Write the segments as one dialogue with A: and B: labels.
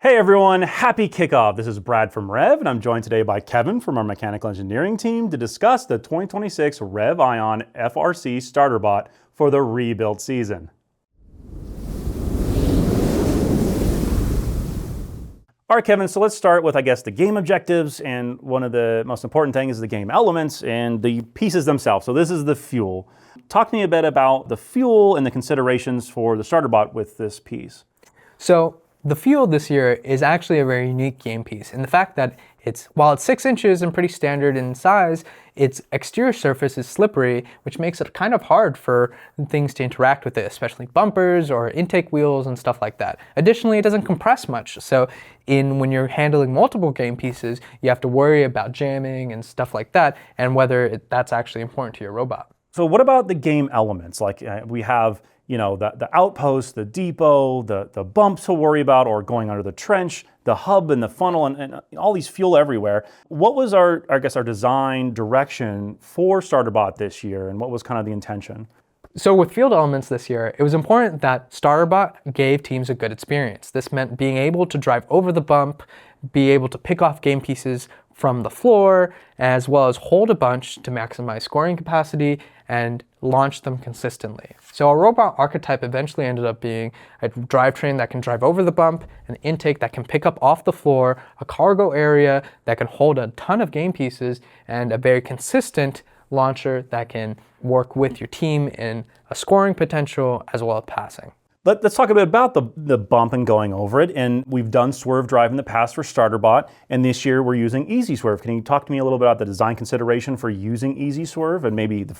A: Hey everyone, happy kickoff. This is Brad from REV, and I'm joined today by Kevin from our mechanical engineering team to discuss the 2026 REV Ion FRC Starterbot for the rebuild season. All right, Kevin, so let's start with, I guess, the game objectives, and one of the most important things is the game elements and the pieces themselves. So this is the fuel. Talk to me a bit about the fuel and the considerations for the Starterbot with this piece.
B: So the fuel this year is actually a very unique game piece in the fact that while it's 6 inches and pretty standard in size, its exterior surface is slippery, which makes it kind of hard for things to interact with it, especially bumpers or intake wheels and stuff like that. Additionally, it doesn't compress much, so when you're handling multiple game pieces, you have to worry about jamming and stuff like that, and whether that's actually important to your robot.
A: So what about the game elements? Like we have, the outpost, the depot, the bumps to worry about, or going under the trench, the hub and the funnel, and all these fuel everywhere. What was our design direction for Starterbot this year, and what was kind of the intention?
B: So with field elements this year, it was important that Starterbot gave teams a good experience. This meant being able to drive over the bump, be able to pick off game pieces from the floor, as well as hold a bunch to maximize scoring capacity and launch them consistently. So our robot archetype eventually ended up being a drivetrain that can drive over the bump, an intake that can pick up off the floor, a cargo area that can hold a ton of game pieces, and a very consistent launcher that can work with your team in a scoring potential as well as passing.
A: Let's talk a bit about the bump and going over it. And we've done swerve drive in the past for Starterbot, and this year we're using easy swerve. Can you talk to me a little bit about the design consideration for using easy swerve and maybe the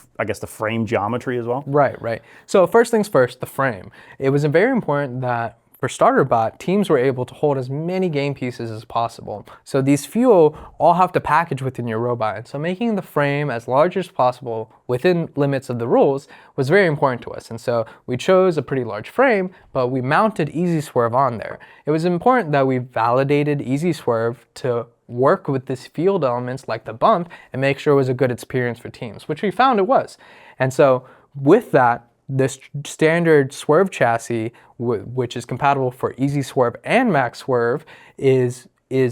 A: frame geometry as well?
B: Right. So first things first, the frame. It was very important that for Starterbot, teams were able to hold as many game pieces as possible. So these fuel all have to package within your robot. And so making the frame as large as possible within limits of the rules was very important to us. And so we chose a pretty large frame, but we mounted Easy Swerve on there. It was important that we validated Easy Swerve to work with these field elements like the bump and make sure it was a good experience for teams, which we found it was. And so with that, this standard swerve chassis, which is compatible for easy swerve and max swerve, is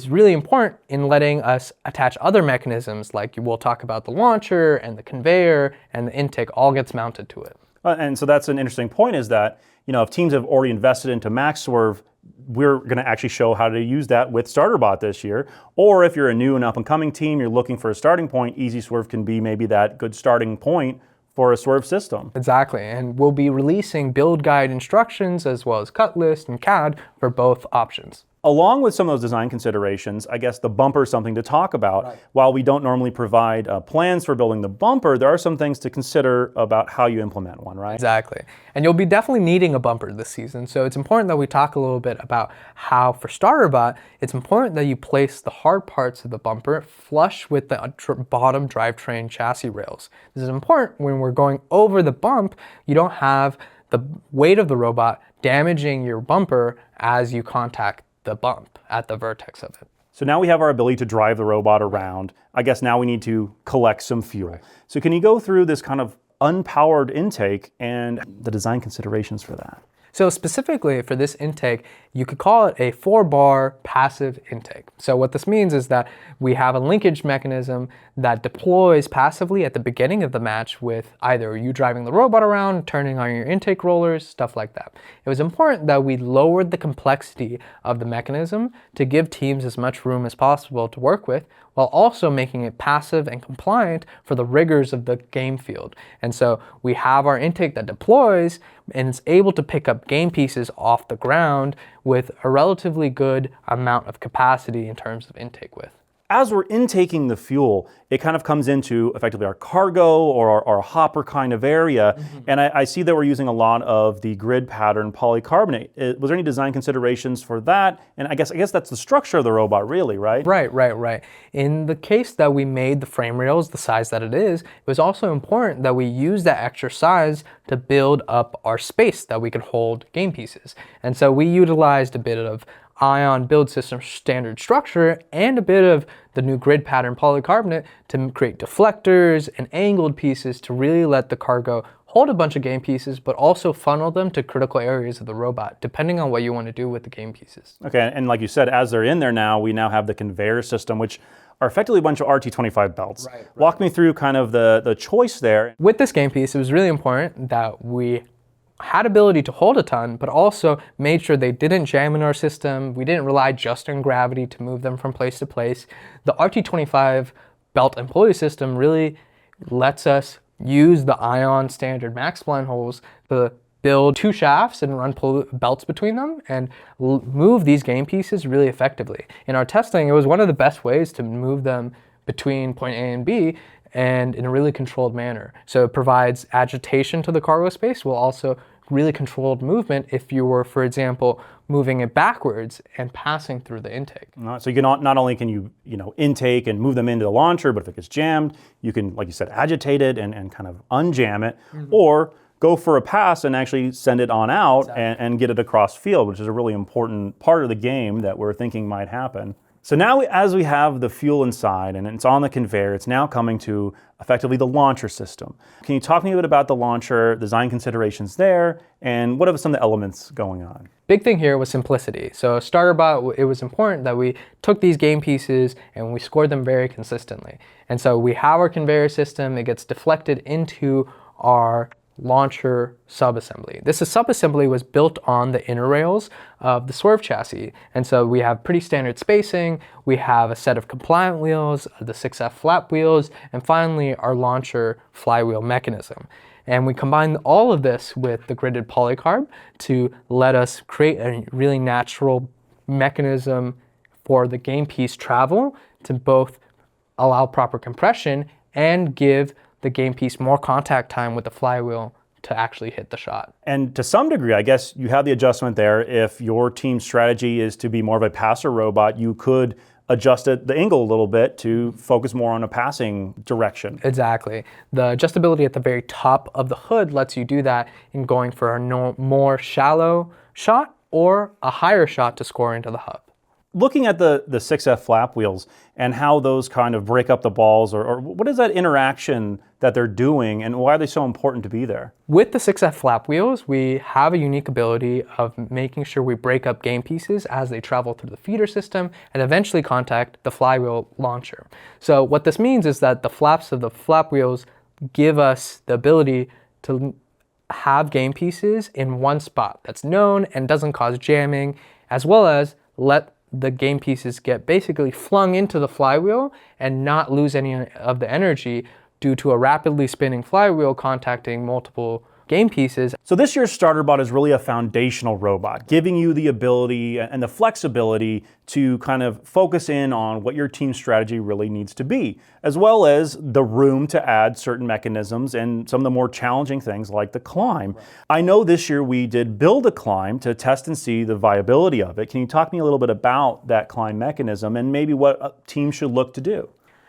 B: really important in letting us attach other mechanisms, like we'll talk about the launcher and the conveyor and the intake all gets mounted to it.
A: And so that's an interesting point, is that if teams have already invested into max swerve, we're going to actually show how to use that with Starterbot this year. Or if you're a new and up-and-coming team, you're looking for a starting point, easy swerve can be maybe that good starting point for a swerve system.
B: Exactly, and we'll be releasing build guide instructions as well as cut list and CAD for both options.
A: Along with some of those design considerations, I guess the bumper is something to talk about. Right. While we don't normally provide plans for building the bumper, there are some things to consider about how you implement one, right?
B: Exactly. And you'll be definitely needing a bumper this season, so it's important that we talk a little bit about how, for Starterbot, it's important that you place the hard parts of the bumper flush with the bottom drivetrain chassis rails. This is important when we're going over the bump. You don't have the weight of the robot damaging your bumper as you contact the bump at the vertex of it.
A: So now we have our ability to drive the robot around. I guess now we need to collect some fuel. Right. So can you go through this kind of unpowered intake and the design considerations for that?
B: So specifically for this intake, you could call it a 4-bar passive intake. So what this means is that we have a linkage mechanism that deploys passively at the beginning of the match with either you driving the robot around, turning on your intake rollers, stuff like that. It was important that we lowered the complexity of the mechanism to give teams as much room as possible to work with, while also making it passive and compliant for the rigors of the game field. And so we have our intake that deploys and is able to pick up game pieces off the ground with a relatively good amount of capacity in terms of intake width.
A: As we're intaking the fuel, it kind of comes into effectively our cargo or our hopper kind of area. Mm-hmm. And I see that we're using a lot of the grid pattern polycarbonate. Was there any design considerations for that? And I guess that's the structure of the robot, really, right?
B: Right. In the case that we made the frame rails the size that it was also important that we use that extra size to build up our space that we could hold game pieces. And so we utilized a bit of Ion build system standard structure and a bit of the new grid pattern polycarbonate to create deflectors and angled pieces to really let the cargo hold a bunch of game pieces, but also funnel them to critical areas of the robot, depending on what you want to do with the game pieces.
A: Okay, and like you said, as they're in there now, we now have the conveyor system, which are effectively a bunch of RT25 belts.
B: Right.
A: Walk me through kind of the choice there.
B: With this game piece, it was really important that we had ability to hold a ton, but also made sure they didn't jam in our system. We didn't rely just on gravity to move them from place to place. The RT25 belt and pulley system really lets us use the ion standard max spline holes to build 2 shafts and run belts between them and move these game pieces really effectively. In our testing, it was one of the best ways to move them between point A and B and in a really controlled manner. So it provides agitation to the cargo space while also really controlled movement if you were, for example, moving it backwards and passing through the intake.
A: So you can not only can you intake and move them into the launcher, but if it gets jammed, you can, like you said, agitate it and kind of unjam it, or go for a pass and actually send it on out and get it across field, which is a really important part of the game that we're thinking might happen. So now as we have the fuel inside and it's on the conveyor, it's now coming to effectively the launcher system. Can you talk to me a bit about the launcher, design considerations there, and what are some of the elements going on?
B: Big thing here was simplicity. So Starterbot, it was important that we took these game pieces and we scored them very consistently. And so we have our conveyor system, it gets deflected into our launcher subassembly. This subassembly was built on the inner rails of the swerve chassis. And so we have pretty standard spacing, we have a set of compliant wheels, the 6F flap wheels, and finally our launcher flywheel mechanism. And we combine all of this with the gridded polycarb to let us create a really natural mechanism for the game piece travel to both allow proper compression and give the game piece more contact time with the flywheel to actually hit the shot.
A: And to some degree, I guess you have the adjustment there. If your team's strategy is to be more of a passer robot, you could adjust the angle a little bit to focus more on a passing direction.
B: Exactly. The adjustability at the very top of the hood lets you do that in going for a more shallow shot or a higher shot to score into the hub.
A: Looking at the 6F flap wheels and how those kind of break up the balls, or what is that interaction that they're doing and why are they so important to be there?
B: With the 6F flap wheels, we have a unique ability of making sure we break up game pieces as they travel through the feeder system and eventually contact the flywheel launcher. So what this means is that the flaps of the flap wheels give us the ability to have game pieces in one spot that's known and doesn't cause jamming, as well as let the game pieces get basically flung into the flywheel and not lose any of the energy due to a rapidly spinning flywheel contacting multiple game pieces.
A: So this year's Starterbot is really a foundational robot, giving you the ability and the flexibility to kind of focus in on what your team strategy really needs to be, as well as the room to add certain mechanisms and some of the more challenging things like the climb. Right. I know this year we did build a climb to test and see the viability of it. Can you talk to me a little bit about that climb mechanism and maybe what a team should look to do?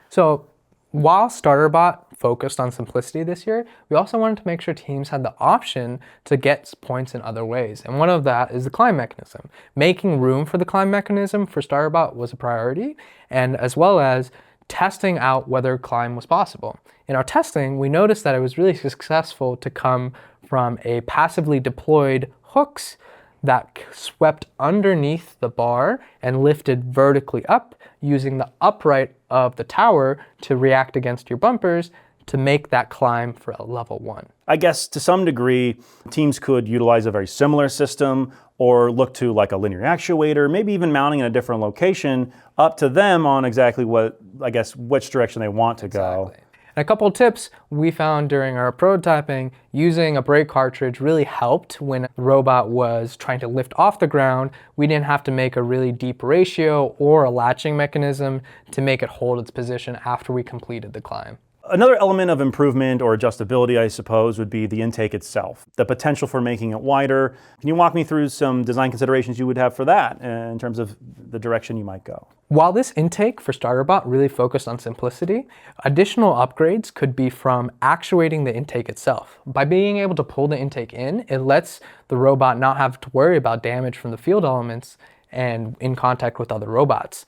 B: So while Starterbot focused on simplicity this year, we also wanted to make sure teams had the option to get points in other ways. And one of that is the climb mechanism. Making room for the climb mechanism for Starterbot was a priority, and as well as testing out whether climb was possible. In our testing, we noticed that it was really successful to come from a passively deployed hooks that swept underneath the bar and lifted vertically up using the upright of the tower to react against your bumpers to make that climb for a level 1.
A: I guess to some degree, teams could utilize a very similar system or look to like a linear actuator, maybe even mounting in a different location, up to them on exactly which direction they want to go.
B: Exactly. And a couple of tips we found during our prototyping, using a brake cartridge really helped when the robot was trying to lift off the ground. We didn't have to make a really deep ratio or a latching mechanism to make it hold its position after we completed the climb.
A: Another element of improvement or adjustability, I suppose, would be the intake itself, the potential for making it wider. Can you walk me through some design considerations you would have for that in terms of the direction you might go?
B: While this intake for Starterbot really focused on simplicity, additional upgrades could be from actuating the intake itself. By being able to pull the intake in, it lets the robot not have to worry about damage from the field elements and in contact with other robots.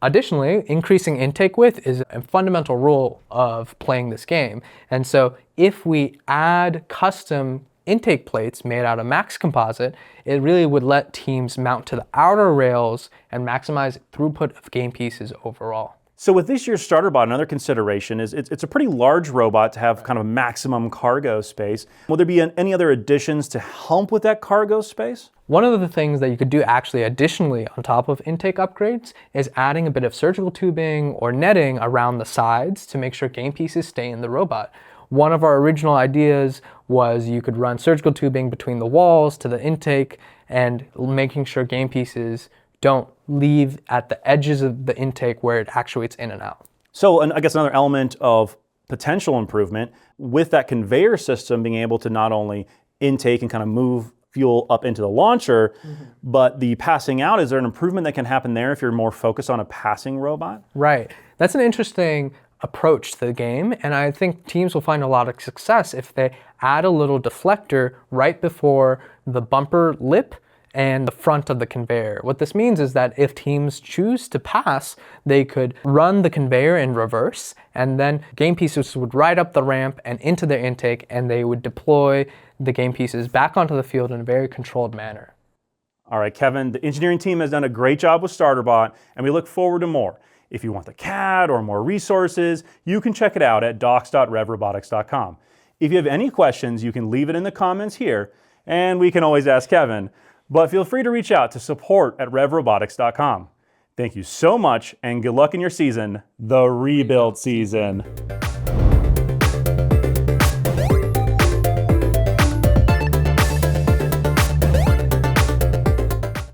B: Additionally, increasing intake width is a fundamental rule of playing this game. And so if we add custom intake plates made out of max composite, it really would let teams mount to the outer rails and maximize throughput of game pieces overall.
A: So with this year's Starterbot, another consideration is it's a pretty large robot to have kind of maximum cargo space. Will there be any other additions to help with that cargo space?
B: One of the things that you could do actually additionally on top of intake upgrades is adding a bit of surgical tubing or netting around the sides to make sure game pieces stay in the robot. One of our original ideas was you could run surgical tubing between the walls to the intake and making sure game pieces don't leave at the edges of the intake where it actuates in and out.
A: So, and I guess another element of potential improvement with that conveyor system being able to not only intake and kind of move fuel up into the launcher, but the passing out, is there an improvement that can happen there if you're more focused on a passing robot?
B: Right. That's an interesting approach to the game, and I think teams will find a lot of success if they add a little deflector right before the bumper lip and the front of the conveyor. What this means is that if teams choose to pass, they could run the conveyor in reverse, and then game pieces would ride up the ramp and into their intake, and they would deploy the game pieces back onto the field in a very controlled manner.
A: All right, Kevin, the engineering team has done a great job with Starterbot, and we look forward to more. If you want the CAD or more resources, you can check it out at docs.revrobotics.com. If you have any questions, you can leave it in the comments here, and we can always ask Kevin. But feel free to reach out to support@revrobotics.com. Thank you so much, and good luck in your season, the rebuild season.